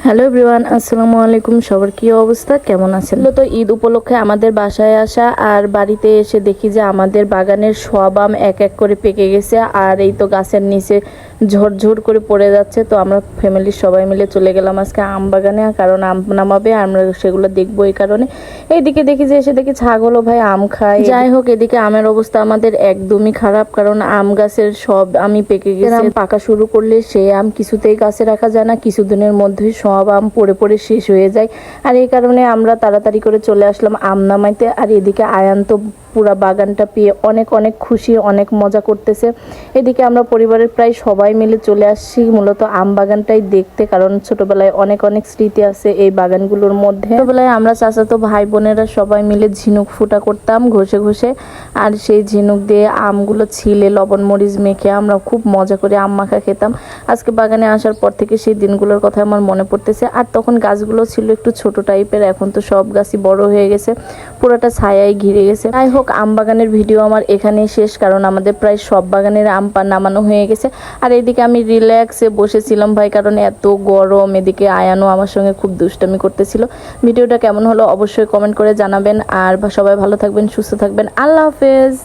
Hello everyone, আসসালামু আলাইকুম। সবার কি অবস্থা, কেমন আছেন? তো ঈদ উপলক্ষে আমাদের বাসায় আসা আর বাড়িতে এসে দেখি যে আমাদের বাগানের সব আম এক এক করে পেকে গেছে আর এই তো গাছের নিচে ঝরঝর করে পড়ে যাচ্ছে। তো আমরা ফ্যামিলির সবাই মিলে চলে গেলাম আজকে আম বাগানে, কারণ আম নামাবে, আমরা সেগুলো দেখবো এই কারণে। এইদিকে দেখি যে এসে দেখি ছাগলও ভাই আম খায়। যাই হোক, এদিকে আমের অবস্থা আমাদের একদমই খারাপ, কারণ আম গাছের সব আমি পেকে গেছে। পাকা শুরু করলে সেই আম কিছুতেই গাছে রাখা যায় না, কিছুদিনের মধ্যেই সব আম পড়ে পড়ে শেষ হয়ে যায়। আর এই কারণে আমরা তাড়াতাড়ি করে চলে আসলাম আম নামাইতে। আর এদিকে আয়ান তো পুরা বাগানটা পেয়ে অনেক অনেক খুশি, অনেক মজা করতেছে। এদিকে আমরা পরিবারের প্রায় সবাই মিলে চলে আসছি মূলত আম বাগানটাই দেখতে, কারণ ছোটবেলায় অনেক অনেক স্মৃতি আছে এই বাগানগুলোর মধ্যে। ছোটবেলায় আমরা চাচাতো ভাই বোনেরা সবাই মিলে ঝিনুক ফুটা করতাম ঘষে ঘষে, আর সেই ঝিনুক দিয়ে আমগুলো ছিলে লবণ মরিচ মেখে আমরা খুব মজা করে আম মাখা খেতাম। আজকে বাগানে আসার পর থেকে সেই দিনগুলোর কথা আমার মনে পড়তেছে। আর তখন গাছগুলো ছিল একটু ছোট টাইপের, এখন তো সব গাছই বড় হয়ে গেছে, পুরোটা ছায়ায় ঘিরে গেছে। যাই হোক, আম বাগানের ভিডিও আমার এখানেই শেষ, কারণ আমাদের প্রায় সব বাগানের আম নামানো হয়ে গেছে। আর এদিকে আমি রিল্যাক্সে বসেছিলাম ভাই, কারণ এত গরম। এদিকে আয়ানও আমার সঙ্গে খুব দুষ্টামি করতেছিল। ভিডিওটা কেমন হলো অবশ্যই কমেন্ট করে জানাবেন। আর সবাই ভালো থাকবেন, সুস্থ থাকবেন। আল্লাহ হাফেজ।